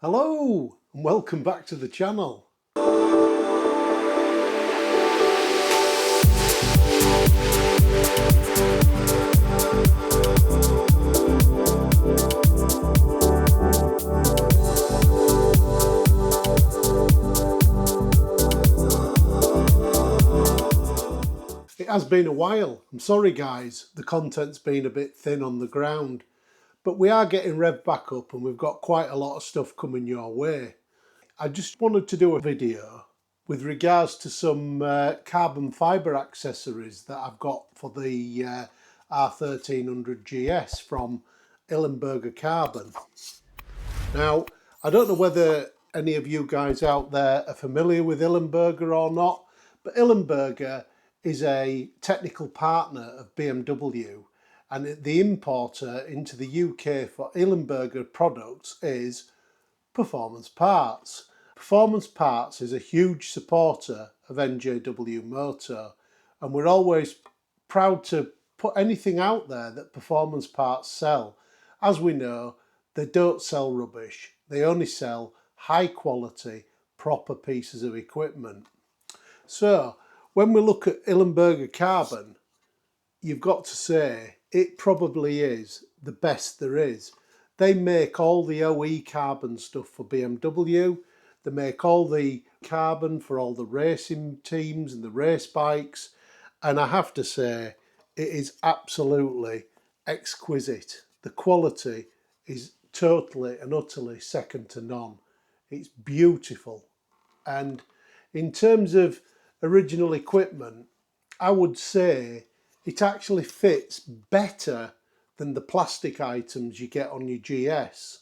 Hello and welcome back to the channel. It has been a while. I'm sorry guys, the content's been a bit thin on the ground, but we are getting revved back up and we've got quite a lot of stuff coming your way. I just wanted to do a video with regards to some carbon fibre accessories that I've got for the R1300 GS from Ilmberger Carbon. Now, I don't know whether any of you guys out there are familiar with Ilmberger or not, but Ilmberger is a technical partner of BMW, and the importer into the UK for Ilmberger products is Preformance Parts. Preformance Parts is a huge supporter of NJW Moto, and we're always proud to put anything out there that Preformance Parts sell. As we know, they don't sell rubbish, they only sell high quality, proper pieces of equipment. So when we look at Ilmberger Carbon, you've got to say it probably is the best there is. They make all the OE carbon stuff for BMW. They make all the carbon for all the racing teams and the race bikes. And I have to say, it is absolutely exquisite. The quality is totally and utterly second to none. It's beautiful. And in terms of original equipment, I would say it actually fits better than the plastic items you get on your GS.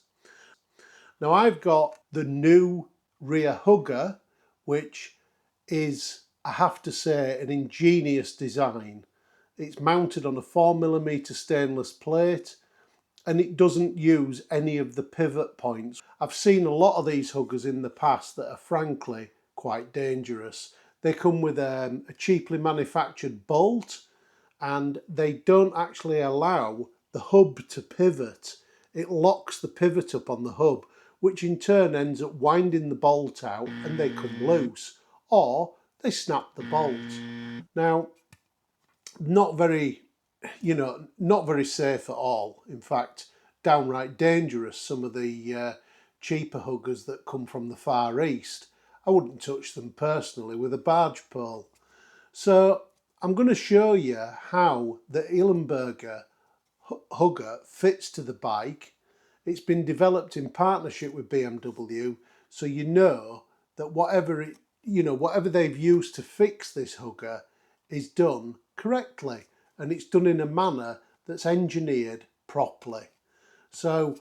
Now I've got the new rear hugger, which is, I have to say, an ingenious design. It's mounted on a 4mm stainless plate and it doesn't use any of the pivot points. I've seen a lot of these huggers in the past that are frankly quite dangerous. They come with a cheaply manufactured bolt and they don't actually allow the hub to pivot. It locks the pivot up on the hub, which in turn ends up winding the bolt out and they come loose, or they snap the bolt. Now, not very safe at all. In fact, downright dangerous. Some of the cheaper huggers that come from the Far East, I wouldn't touch them personally with a barge pole. So I'm going to show you how the Ilmberger hugger fits to the bike. It's been developed in partnership with BMW, so you know that whatever they've used to fix this hugger is done correctly, and it's done in a manner that's engineered properly. So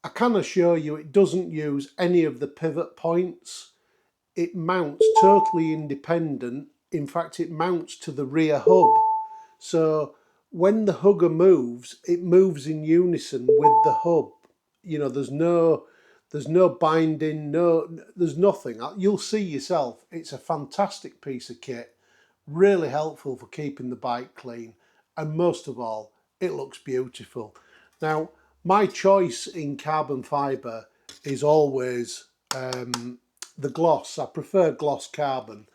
I can assure you it doesn't use any of the pivot points. It mounts totally independent. In fact, it mounts to the rear hub. So when the hugger moves, it moves in unison with the hub. You know, there's no binding, there's nothing. You'll see yourself. It's a fantastic piece of kit, really helpful for keeping the bike clean, and most of all, it looks beautiful. Now, my choice in carbon fibre is always the gloss. I prefer gloss carbon.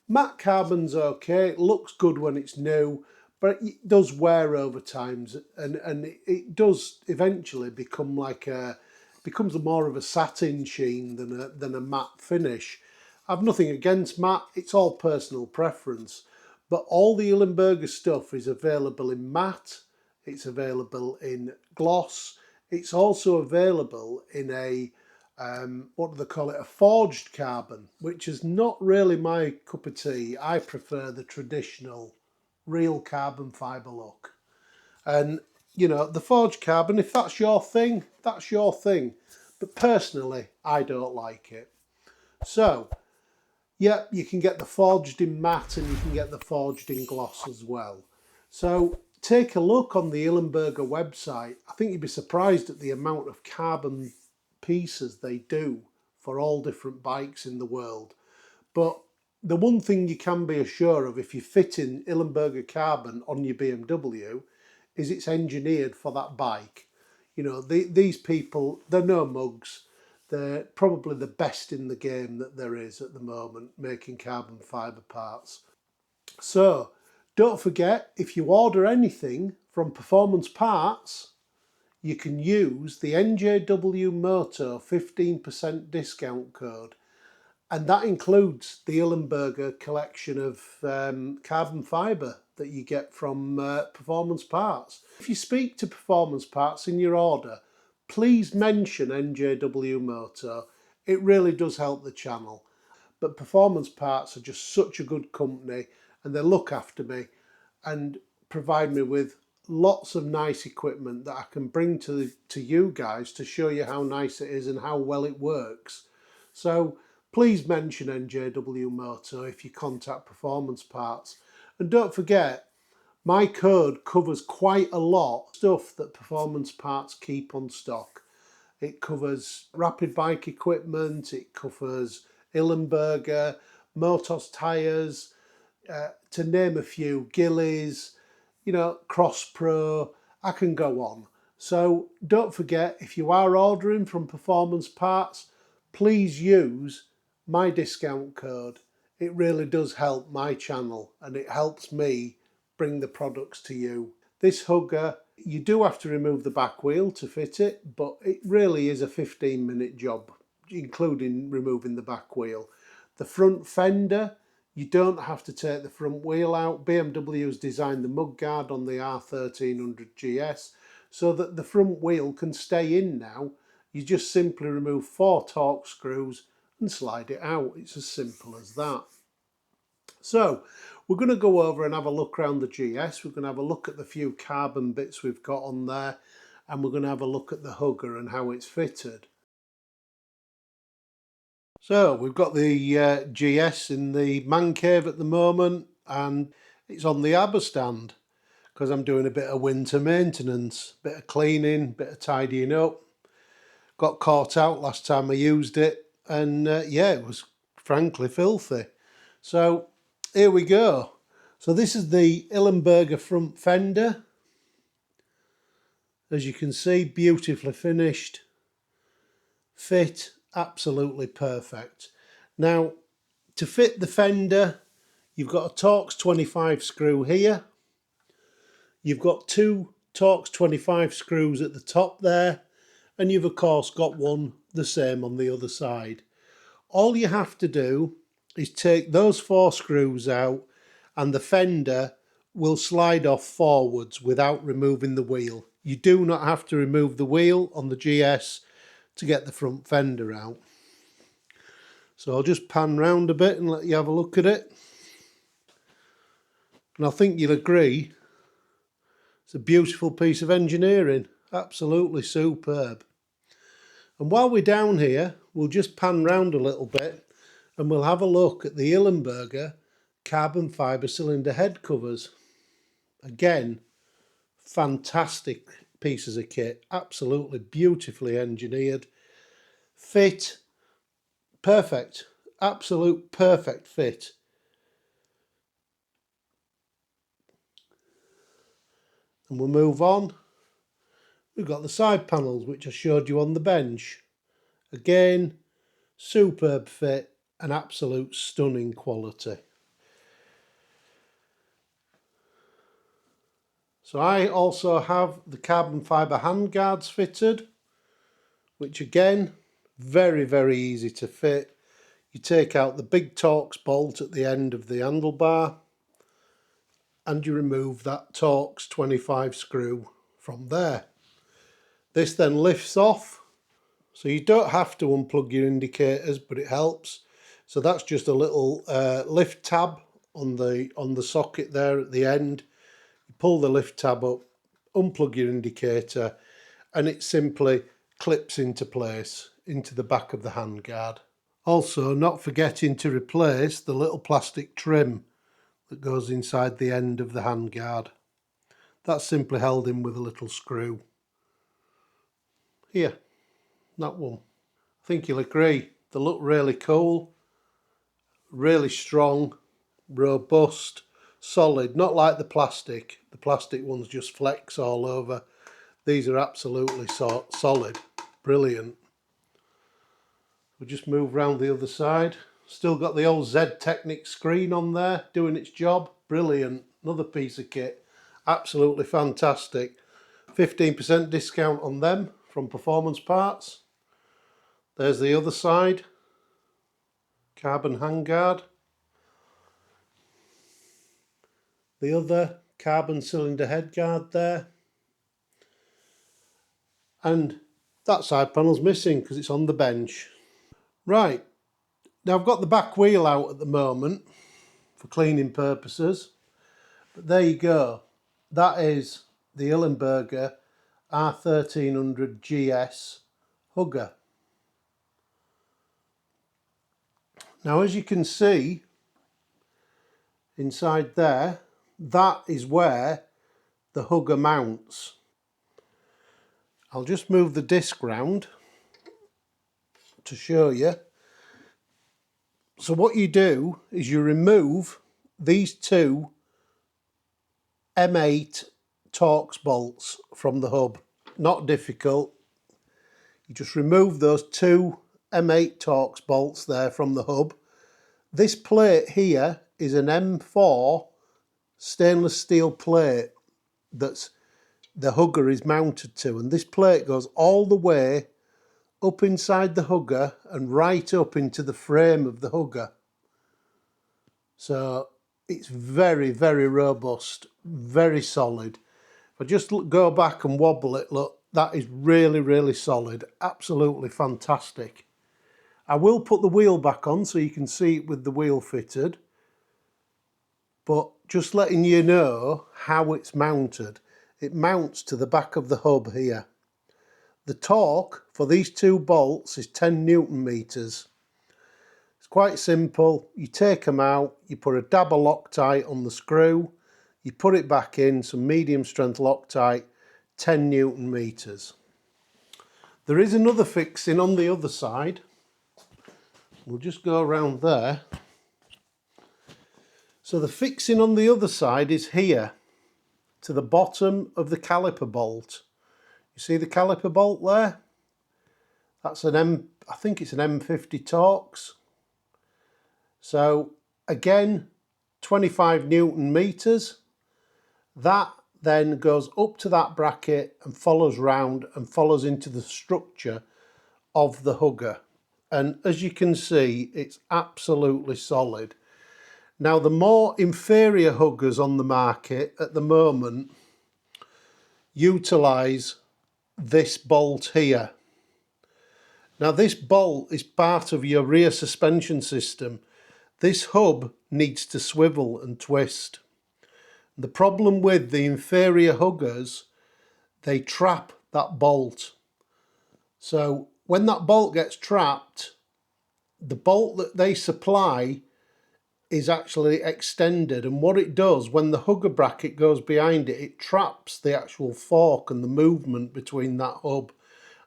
Matte carbon's okay, it looks good when it's new, but it does wear over time, and it does eventually become becomes more of a satin sheen than a matte finish. I've nothing against matte, it's all personal preference, but all the Ilmberger stuff is available in matte, it's available in gloss, it's also available in a what do they call it, a forged carbon, which is not really my cup of tea. I prefer the traditional real carbon fibre look. And you know, the forged carbon, if that's your thing, that's your thing, but personally I don't like it. So yeah, you can get the forged in matte and you can get the forged in gloss as well. So take a look on the Ilmberger website. I think you'd be surprised at the amount of carbon pieces they do for all different bikes in the world. But the one thing you can be assured of if you fit in Ilmberger Carbon on your BMW is it's engineered for that bike. You know, these people, they're no mugs. They're probably the best in the game that there is at the moment, making carbon fibre parts. So don't forget, if you order anything from Preformance Parts, you can use the NJW Moto 15% discount code. And that includes the Ilmberger collection of carbon fibre that you get from Preformance Parts. If you speak to Preformance Parts in your order, please mention NJW Moto. It really does help the channel. But Preformance Parts are just such a good company, and they look after me and provide me with lots of nice equipment that I can bring to you guys to show you how nice it is and how well it works. So please mention NJW Moto if you contact Preformance Parts. And don't forget, my code covers quite a lot of stuff that Preformance Parts keep on stock. It covers rapid bike equipment, it covers Ilmberger, Motos tyres, to name a few, Gilles, you know, Crosspro, I can go on. So don't forget, if you are ordering from Preformance Parts, please use my discount code. It really does help my channel and it helps me bring the products to you. This hugger, you do have to remove the back wheel to fit it, but it really is a 15-minute job, including removing the back wheel. The front fender, you don't have to take the front wheel out. BMW's designed the mudguard on the R1300 GS so that the front wheel can stay in now. You just simply remove 4 Torx screws and slide it out. It's as simple as that. So we're going to go over and have a look around the GS. We're going to have a look at the few carbon bits we've got on there, and we're going to have a look at the hugger and how it's fitted. So we've got the GS in the man cave at the moment, and it's on the arbor stand because I'm doing a bit of winter maintenance, bit of cleaning, bit of tidying up. Got caught out last time I used it, and yeah, it was frankly filthy. So here we go. So this is the Ilmberger front fender. As you can see, beautifully finished. Fit, absolutely perfect. Now, to fit the fender, you've got a Torx 25 screw here. You've got 2 Torx 25 screws at the top there, and you've of course got one the same on the other side. All you have to do is take those 4 screws out and the fender will slide off forwards without removing the wheel. You do not have to remove the wheel on the GS to get the front fender out. So I'll just pan round a bit and let you have a look at it. And I think you'll agree, it's a beautiful piece of engineering, absolutely superb. And while we're down here, we'll just pan round a little bit and we'll have a look at the Ilmberger carbon fibre cylinder head covers. Again, fantastic pieces of kit, absolutely beautifully engineered. Fit, perfect, absolute perfect fit. And we'll move on. We've got the side panels, which I showed you on the bench. Again, superb fit and absolute stunning quality. So I also have the carbon fibre handguards fitted, which again, very, very easy to fit. You take out the big Torx bolt at the end of the handlebar and you remove that Torx 25 screw from there. This then lifts off, so you don't have to unplug your indicators, but it helps. So that's just a little lift tab on the socket there at the end. You pull the lift tab up, unplug your indicator, and it simply clips into place into the back of the handguard. Also, not forgetting to replace the little plastic trim that goes inside the end of the handguard. That's simply held in with a little screw. Here, that one. I think you'll agree, they look really cool, really strong, robust, solid, not like the plastic. The plastic ones just flex all over. These are absolutely solid, brilliant. We'll just move round the other side. Still got the old Z Technic screen on there doing its job. Brilliant. Another piece of kit. Absolutely fantastic. 15% discount on them from Preformance Parts. There's the other side. Carbon handguard. The other carbon cylinder headguard there. And that side panel's missing because it's on the bench. Right, now I've got the back wheel out at the moment for cleaning purposes. But there you go. That is the Ilmberger R1300 GS Hugger. Now as you can see inside there, that is where the hugger mounts. I'll just move the disc round to show you. So what you do is you remove these two M8 Torx bolts from the hub. Not difficult. You just remove those two M8 Torx bolts there from the hub. This plate here is an M4 stainless steel plate that's the hugger is mounted to, and this plate goes all the way up inside the hugger and right up into the frame of the hugger. So it's very, very robust, very solid. If I just go back and wobble it, look, that is really, really solid. Absolutely fantastic. I will put the wheel back on so you can see it with the wheel fitted. But just letting you know how it's mounted. It mounts to the back of the hub here. The torque for these two bolts is 10 Newton meters. It's quite simple. You take them out, you put a dab of Loctite on the screw, you put it back in, some medium strength Loctite, 10 Newton meters. There is another fixing on the other side. We'll just go around there. So the fixing on the other side is here, to the bottom of the caliper bolt. You see the caliper bolt there? That's an I think it's an M50 Torx. So again, 25 Newton meters. That then goes up to that bracket and follows round and follows into the structure of the hugger. And as you can see, it's absolutely solid. Now, the more inferior huggers on the market at the moment utilise this bolt here. Now, this bolt is part of your rear suspension system. This hub needs to swivel and twist. The problem with the inferior huggers, they trap that bolt. So when that bolt gets trapped, the bolt that they supply is actually extended, and what it does when the hugger bracket goes behind it, it traps the actual fork and the movement between that hub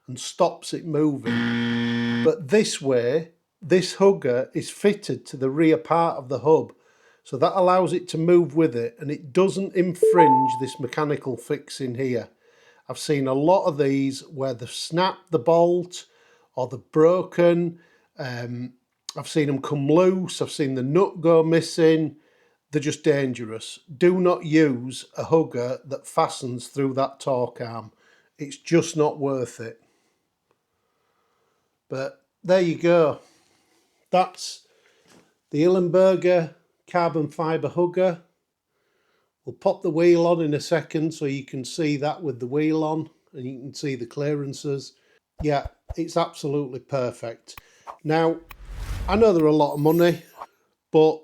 and stops it moving. But this way, this hugger is fitted to the rear part of the hub, so that allows it to move with it, and it doesn't infringe this mechanical fixing here. I've seen a lot of these where they've snapped the bolt or they've broken. I've seen them come loose, I've seen the nut go missing. They're just dangerous. Do not use a hugger that fastens through that torque arm. It's just not worth it. But there you go. That's the Ilmberger carbon fibre hugger. We'll pop the wheel on in a second so you can see that with the wheel on and you can see the clearances. Yeah, it's absolutely perfect. Now, I know they're a lot of money, but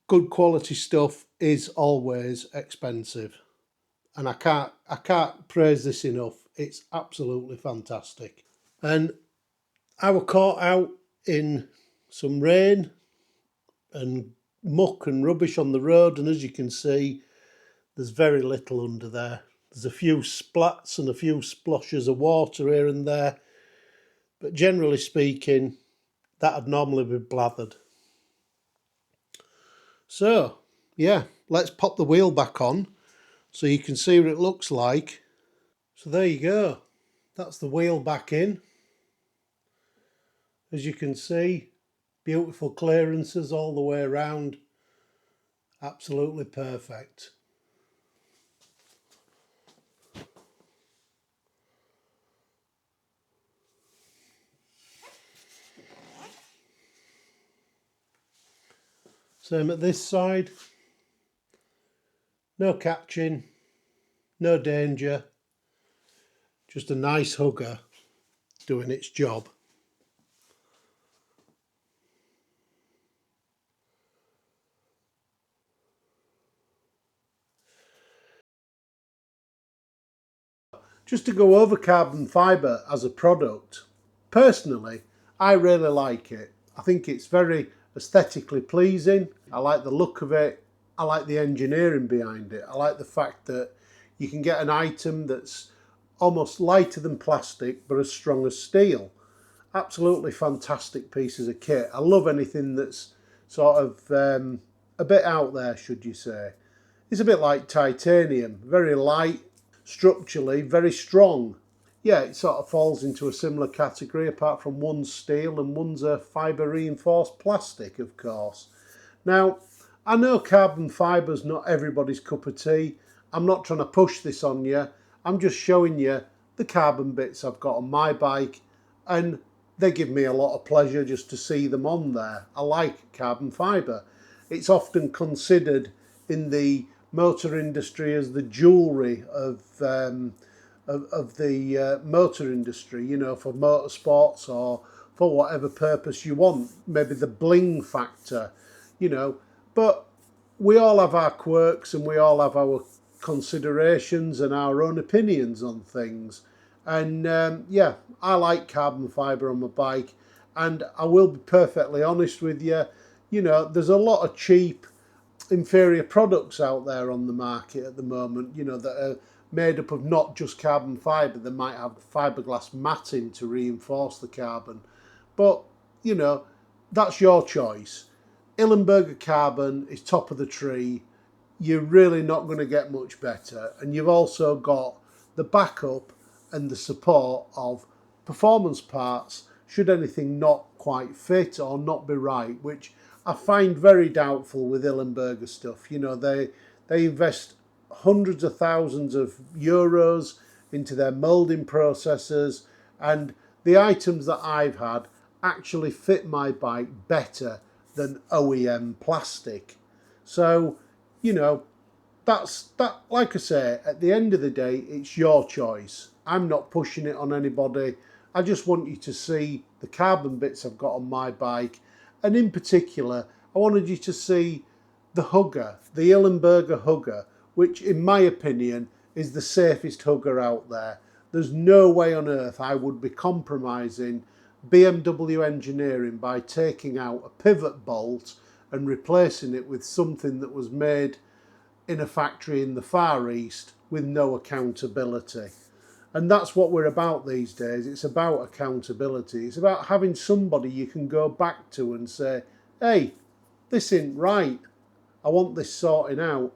good quality stuff is always expensive. And I can't praise this enough. It's absolutely fantastic. And I was caught out in some rain and muck and rubbish on the road, and as you can see, there's very little under there. There's a few splats and a few splashes of water here and there, but generally speaking, that'd normally be blathered. So, yeah, let's pop the wheel back on so you can see what it looks like. So there you go. That's the wheel back in. As you can see, beautiful clearances all the way around, absolutely perfect. Same at this side, no catching, no danger, just a nice hugger doing its job. Just to go over carbon fibre as a product, personally, I really like it. I think it's very aesthetically pleasing. I like the look of it. I like the engineering behind it. I like the fact that you can get an item that's almost lighter than plastic but as strong as steel. Absolutely fantastic pieces of kit. I love anything that's sort of a bit out there, should you say. It's a bit like titanium, very light, structurally very strong. Yeah, it sort of falls into a similar category, apart from one's steel and one's a fibre reinforced plastic, of course. Now, I know carbon fibre's not everybody's cup of tea. I'm not trying to push this on you. I'm just showing you the carbon bits I've got on my bike, and they give me a lot of pleasure just to see them on there. I like carbon fibre. It's often considered in the motor industry as the jewellery of the motor industry, you know, for motorsports or for whatever purpose you want. Maybe the bling factor, you know. But we all have our quirks and we all have our considerations and our own opinions on things. And yeah, I like carbon fibre on my bike. And I will be perfectly honest with you, you know, there's a lot of cheap inferior products out there on the market at the moment, you know, that are made up of not just carbon fibre. They might have fiberglass matting to reinforce the carbon. But, you know, that's your choice. Ilmberger carbon is top of the tree. You're really not going to get much better. And you've also got the backup and the support of performance parts should anything not quite fit or not be right, which I find very doubtful with Ilmberger stuff. You know, they invest hundreds of thousands of euros into their moulding processes, and the items that I've had actually fit my bike better than OEM plastic. So, you know, that's that. Like I say, at the end of the day, it's your choice. I'm not pushing it on anybody. I just want you to see the carbon bits I've got on my bike, and in particular, I wanted you to see the hugger, the Ilmberger hugger, which in my opinion is the safest hugger out there. There's no way on earth I would be compromising BMW engineering by taking out a pivot bolt and replacing it with something that was made in a factory in the Far East with no accountability. And that's what we're about these days. It's about accountability. It's about having somebody you can go back to and say, hey, this isn't right. I want this sorting out.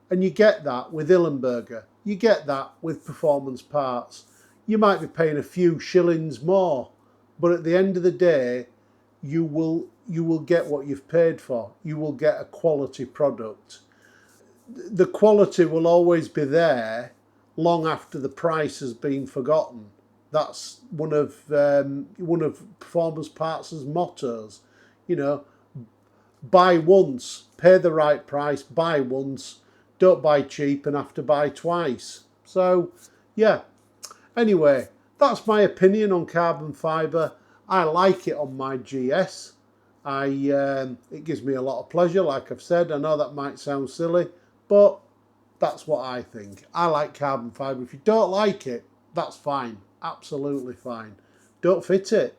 And you get that with Ilmberger. You get that with Performance Parts. You might be paying a few shillings more, but at the end of the day, you will get what you've paid for. You will get a quality product. The quality will always be there long after the price has been forgotten. That's one of Performance Parts' mottos. You know, buy once, pay the right price, buy once, don't buy cheap and have to buy twice. So, yeah. Anyway, that's my opinion on carbon fibre. I like it on my GS. It gives me a lot of pleasure, like I've said. I know that might sound silly, but that's what I think. I like carbon fibre. If you don't like it, that's fine. Absolutely fine. Don't fit it.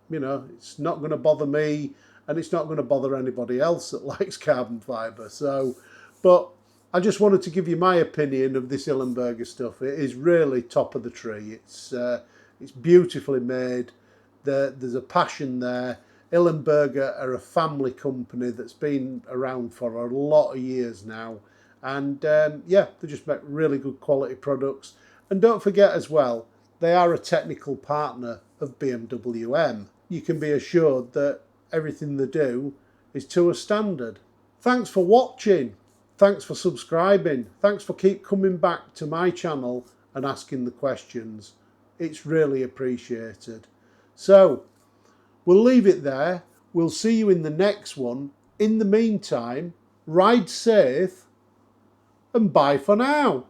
You know, it's not going to bother me, and it's not going to bother anybody else that likes carbon fibre. So, but I just wanted to give you my opinion of this Ilmberger stuff. It is really top of the tree. It's beautifully made. There's a passion there. Ilmberger are a family company that's been around for a lot of years now. And yeah, they just make really good quality products. And don't forget as well, they are a technical partner of BMW M. you can be assured that everything they do is to a standard. Thanks for watching. Thanks for subscribing. Thanks for keep coming back to my channel and asking the questions. It's really appreciated. So, we'll leave it there. We'll see you in the next one. In the meantime, ride safe and bye for now.